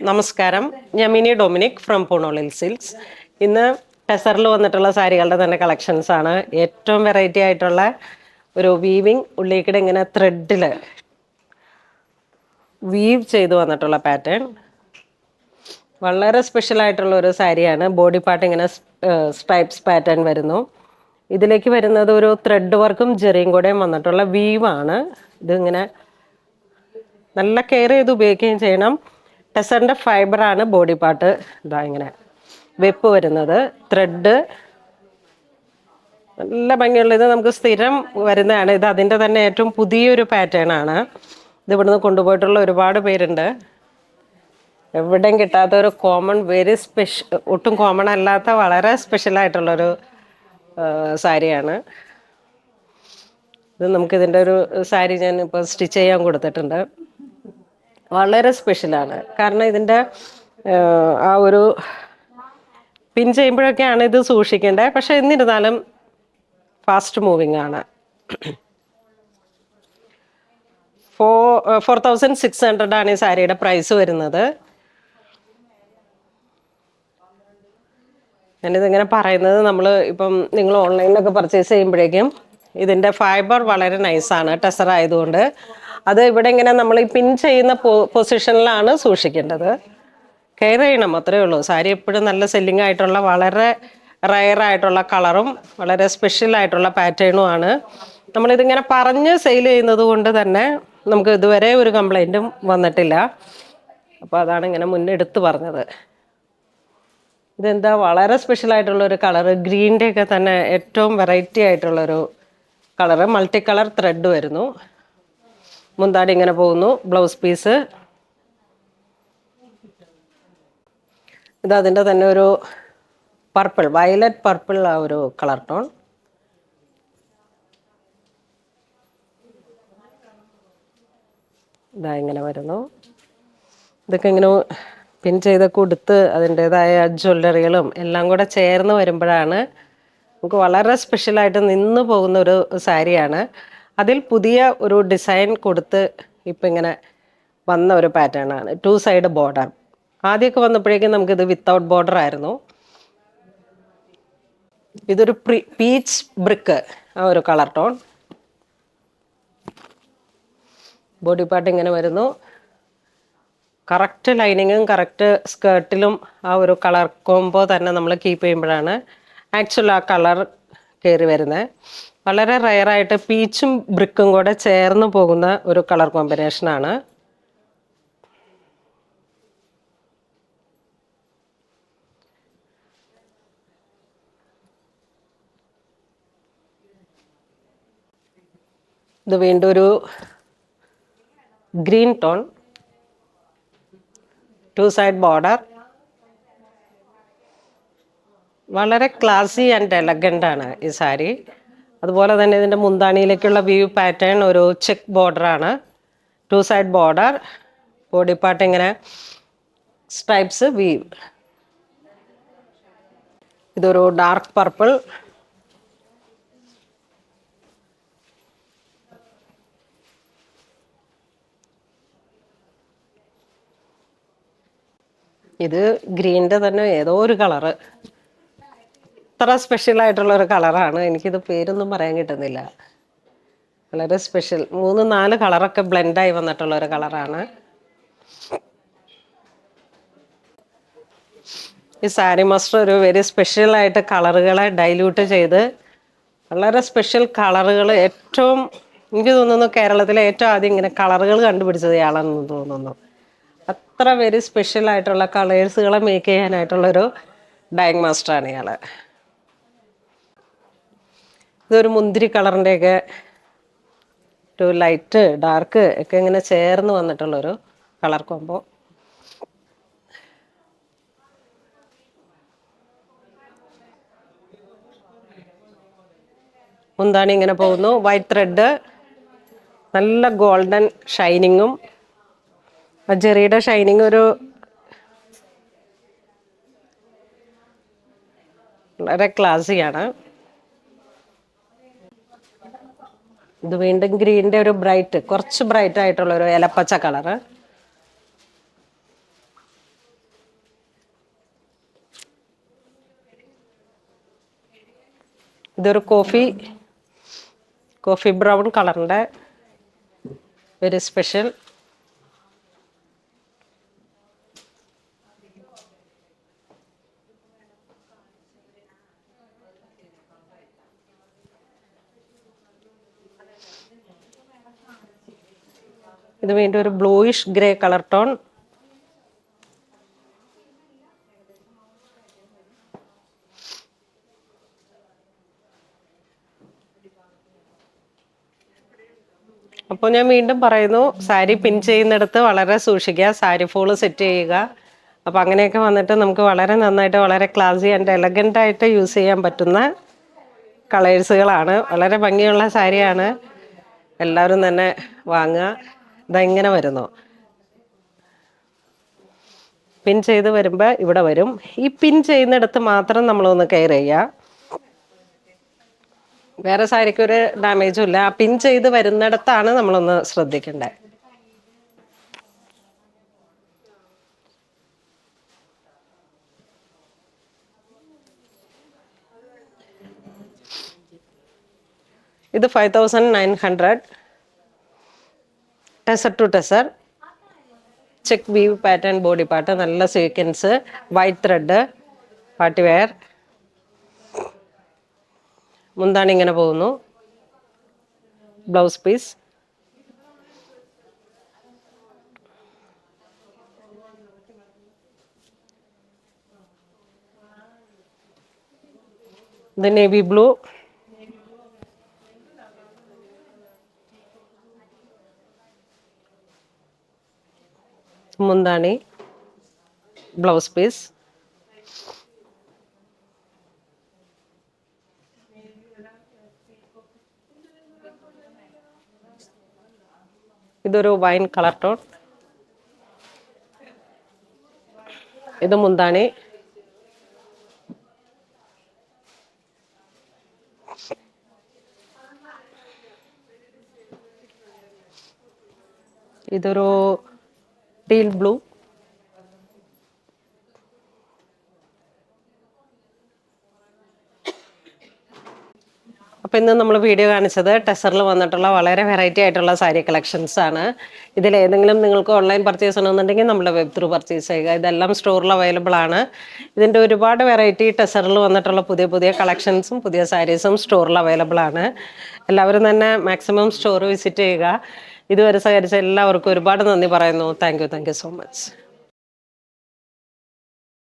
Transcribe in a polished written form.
നമസ്കാരം, ഞാൻ mini Dominic from പൂണോളിൽ silks. ഇന്ന് ടെസറിൽ വന്നിട്ടുള്ള സാരികളുടെ തന്നെ കളക്ഷൻസ് ആണ്. ഏറ്റവും വെറൈറ്റി ആയിട്ടുള്ള ഒരു വീവിങ് ഉള്ളിലേക്കിടെ ഇങ്ങനെ ത്രെഡിൽ വീവ് ചെയ്ത് വന്നിട്ടുള്ള പാറ്റേൺ. വളരെ സ്പെഷ്യൽ ആയിട്ടുള്ള ഒരു സാരിയാണ്. ബോഡി പാർട്ട് ഇങ്ങനെ സ്ട്രൈപ്സ് പാറ്റേൺ വരുന്നു. ഇതിലേക്ക് വരുന്നത് ഒരു ത്രെഡ് വർക്കും ജെറിയും കൂടെയും വന്നിട്ടുള്ള വീവാണ്. ഇതിങ്ങനെ നല്ല കെയർ ചെയ്ത് ഉപയോഗിക്കുകയും ചെയ്യണം. ടെസറിൻ്റെ ഫൈബറാണ് ബോഡി പാർട്ട്. ഇതാ ഇങ്ങനെ വെപ്പ് വരുന്നത്, ത്രെഡ് നല്ല ഭംഗിയുള്ള. ഇത് നമുക്ക് സ്ഥിരം വരുന്നതാണ്. ഇത് അതിൻ്റെ തന്നെ ഏറ്റവും പുതിയൊരു പാറ്റേൺ ആണ്. ഇത് ഇവിടുന്ന് കൊണ്ടുപോയിട്ടുള്ള ഒരുപാട് പേരുണ്ട്. എവിടെയും കിട്ടാത്ത ഒരു കോമൺ, വെരി ഒട്ടും കോമൺ അല്ലാത്ത വളരെ സ്പെഷ്യലായിട്ടുള്ളൊരു സാരിയാണ് ഇത്. നമുക്കിതിൻ്റെ ഒരു സാരി ഞാൻ ഇപ്പോൾ സ്റ്റിച്ച് ചെയ്യാൻ കൊടുത്തിട്ടുണ്ട്. വളരെ സ്പെഷ്യലാണ്. കാരണം ഇതിൻ്റെ ആ ഒരു പിൻ ചെയ്യുമ്പോഴൊക്കെയാണ് ഇത് സൂക്ഷിക്കേണ്ടത്. പക്ഷെ എന്നിരുന്നാലും ഫാസ്റ്റ് മൂവിങ് ആണ്. 4600 ആണ് ഈ സാരിയുടെ പ്രൈസ് വരുന്നത്. ഞാനിതിങ്ങനെ പറയുന്നത്, നമ്മൾ ഇപ്പം നിങ്ങൾ ഓൺലൈനിലൊക്കെ പർച്ചേസ് ചെയ്യുമ്പോഴേക്കും ഇതിൻ്റെ ഫൈബർ വളരെ നൈസാണ്, ടെസർ ആയതുകൊണ്ട്. അത് ഇവിടെ ഇങ്ങനെ നമ്മൾ ഈ പിൻ ചെയ്യുന്ന പൊസിഷനിലാണ് സൂക്ഷിക്കേണ്ടത്. കെയർ ചെയ്യണം, അത്രയേ ഉള്ളൂ. സാരി എപ്പോഴും നല്ല സെല്ലിംഗ് ആയിട്ടുള്ള, വളരെ റയർ ആയിട്ടുള്ള കളറും വളരെ സ്പെഷ്യൽ ആയിട്ടുള്ള പാറ്റേണുമാണ്. നമ്മളിതിങ്ങനെ പറഞ്ഞ് സെയിൽ ചെയ്യുന്നത് കൊണ്ട് തന്നെ നമുക്ക് ഇതുവരെ ഒരു കംപ്ലൈൻറ്റും വന്നിട്ടില്ല. അപ്പോൾ അതാണ് ഇങ്ങനെ മുന്നെടുത്ത് പറഞ്ഞത്. ഇതെന്താ വളരെ സ്പെഷ്യൽ ആയിട്ടുള്ളൊരു കളറ്, ഗ്രീൻ്റെ ഒക്കെ തന്നെ ഏറ്റവും വെറൈറ്റി ആയിട്ടുള്ളൊരു കളറ്. മൾട്ടി കളർ ത്രെഡ് വരുന്നു. മുന്താടി ഇങ്ങനെ പോകുന്നു. ബ്ലൗസ് പീസ് ഇത് അതിൻ്റെ തന്നെ ഒരു പർപ്പിൾ, വയലറ്റ് പർപ്പിൾ ആ ഒരു കളർ ടോൺ. ഇതാ ഇങ്ങനെ വരുന്നു. ഇതൊക്കെ ഇങ്ങനെ പിൻ ചെയ്തൊക്കെ കൊടുത്ത് അതിൻ്റേതായ ജ്വല്ലറികളും എല്ലാം കൂടെ ചേർന്ന് വരുമ്പോഴാണ് നമുക്ക് വളരെ സ്പെഷ്യലായിട്ട് നിന്ന് പോകുന്ന ഒരു സാരിയാണ്. അതിൽ പുതിയ ഒരു ഡിസൈൻ കൊടുത്ത് ഇപ്പം ഇങ്ങനെ വന്ന ഒരു പാറ്റേൺ ആണ്. 2 സൈഡ് ബോർഡർ. ആദ്യമൊക്കെ വന്നപ്പോഴേക്കും നമുക്കിത് വിത്തൗട്ട് ബോർഡർ ആയിരുന്നു. ഇതൊരു പീച്ച് ബ്രിക്ക് ആ ഒരു കളർ ടോൺ. ബോഡി പാർട്ട് ഇങ്ങനെ വരുന്നു. കറക്റ്റ് ലൈനിങ്ങും കറക്റ്റ് സ്കേർട്ടിലും ആ ഒരു കളർ കോംബോ തന്നെ നമ്മൾ കീപ്പ് ചെയ്യുമ്പോഴാണ് ആക്ച്വൽ ആ കളർ കയറി വരുന്നത്. വളരെ റയറായിട്ട് പീച്ചും ബ്രിക്കും കൂടെ ചേർന്ന് പോകുന്ന ഒരു കളർ കോമ്പിനേഷനാണ്. ഇത് വീണ്ടും ഒരു ഗ്രീൻ ടോൺ, 2 സൈഡ് ബോർഡർ. വളരെ ക്ലാസി ആൻഡ് എലഗൻ്റ് ആണ് ഈ സാരി. അതുപോലെ തന്നെ ഇതിൻ്റെ മുന്താണിയിലേക്കുള്ള വ്യൂ പാറ്റേൺ ഒരു ചെക്ക് ബോർഡറാണ്. 2 സൈഡ് ബോർഡർ. ബോഡി പാർട്ട് ഇങ്ങനെ സ്ട്രൈപ്സ് വീവ്. ഇതൊരു ഡാർക്ക് പർപ്പിൾ. ഇത് ഗ്രീനിൻ്റെ തന്നെ ഏതോ ഒരു കളറ്. അത്ര സ്പെഷ്യൽ ആയിട്ടുള്ള ഒരു കളറാണ്. എനിക്കിത് പേരൊന്നും പറയാൻ കിട്ടുന്നില്ല. വളരെ സ്പെഷ്യൽ, 3-4 കളറൊക്കെ ബ്ലെൻഡായി വന്നിട്ടുള്ള ഒരു കളറാണ്. ഈ സാരി മാസ്റ്റർ ഒരു വെരി സ്പെഷ്യലായിട്ട് കളറുകളെ ഡൈല്യൂട്ട് ചെയ്ത് വളരെ സ്പെഷ്യൽ കളറുകൾ, ഏറ്റവും എനിക്ക് തോന്നുന്നു കേരളത്തിലെ ഏറ്റവും ആദ്യം ഇങ്ങനെ കളറുകൾ കണ്ടുപിടിച്ചത് ഇയാളാണെന്ന് തോന്നുന്നു. അത്ര വെരി സ്പെഷ്യൽ ആയിട്ടുള്ള കളേഴ്സുകളെ മേക്ക് ചെയ്യാനായിട്ടുള്ളൊരു ഡൈയിങ് മാസ്റ്ററാണ് ഇയാൾ. ഇതൊരു മുന്തിരി കളറിൻ്റെയൊക്കെ ഒരു ലൈറ്റ് ഡാർക്ക് ഒക്കെ ഇങ്ങനെ ചേർന്ന് വന്നിട്ടുള്ളൊരു കളർ കോമ്പോ. മുന്താണി ഇങ്ങനെ പോകുന്നു. വൈറ്റ് ത്രെഡ്, നല്ല ഗോൾഡൻ ഷൈനിങ്ങും ജെറിയുടെ ഷൈനിങ് ഒരു വളരെ ക്ലാസിയാണ്. ഇത് വീണ്ടും ഗ്രീനിൻ്റെ ഒരു ബ്രൈറ്റ്, കുറച്ച് ബ്രൈറ്റ് ആയിട്ടുള്ള ഒരു ഇലപ്പച്ച കളറ്. ഇതൊരു കോഫി ബ്രൗൺ കളറിൻ്റെ വെരി സ്പെഷ്യൽ. ഇത് വീണ്ടും ഒരു ബ്ലൂയിഷ് ഗ്രേ കളർ ടോൺ. അപ്പോൾ ഞാൻ വീണ്ടും പറയുന്നു, സാരി പിൻ ചെയ്യുന്നിടത്ത് വളരെ സൂക്ഷിക്കുക, സാരി ഫോള് സെറ്റ് ചെയ്യുക. അപ്പോൾ അങ്ങനെയൊക്കെ വന്നിട്ട് നമുക്ക് വളരെ നന്നായിട്ട് വളരെ ക്ലാസി ആൻഡ് എലഗൻ്റ് ആയിട്ട് യൂസ് ചെയ്യാൻ പറ്റുന്ന കളേഴ്സുകളാണ്. വളരെ ഭംഗിയുള്ള സാരിയാണ്, എല്ലാവരും തന്നെ വാങ്ങുക. ഇതെങ്ങനെ വരുന്നു, പിൻ ചെയ്ത് വരുമ്പോൾ ഇവിടെ വരും. ഈ പിൻ ചെയ്യുന്നിടത്ത് മാത്രം നമ്മളൊന്ന് കെയർ ചെയ്യുക. വേറെ സാരിക്ക് ഒരു ഡാമേജും ഇല്ല. ആ പിൻ ചെയ്ത് വരുന്നിടത്താണ് നമ്മളൊന്ന് ശ്രദ്ധിക്കേണ്ടത്. ഇത് 5900 tussar to tussar check weave pattern body part, നല്ല sequence, white thread, party wear. മുന്താണി ഇങ്ങനെ പോകുന്നു. Blouse piece. ഇത് നേവി ബ്ലൂ. മുന്താണി, ബ്ലൗസ് പീസ്. ഇതൊരു വൈൻ കളർ ടോൺ. ഇത് മുന്താണി. ഇതൊരു ടീൽ ബ്ലൂ. അപ്പോൾ ഇന്ന് നമ്മൾ വീഡിയോ കാണിച്ചത് ടെസറിൽ വന്നിട്ടുള്ള വളരെ വെറൈറ്റി ആയിട്ടുള്ള സാരി കളക്ഷൻസ് ആണ്. ഇതിലേതെങ്കിലും നിങ്ങൾക്ക് ഓൺലൈൻ പർച്ചേസ് ചെയ്യണമെന്നുണ്ടെങ്കിൽ നമ്മുടെ വെബ് ത്രൂ പർച്ചേസ് ചെയ്യുക. ഇതെല്ലാം സ്റ്റോറിൽ അവൈലബിൾ ആണ്. ഇതിൻ്റെ ഒരുപാട് വെറൈറ്റി ടെസറിൽ വന്നിട്ടുള്ള പുതിയ പുതിയ കളക്ഷൻസും പുതിയ സാരീസും സ്റ്റോറിൽ അവൈലബിൾ ആണ്. എല്ലാവരും തന്നെ മാക്സിമം സ്റ്റോർ വിസിറ്റ് ചെയ്യുക. ഇതുവരെ സഹകരിച്ച എല്ലാവർക്കും ഒരുപാട് നന്ദി പറയുന്നു. Thank you so much.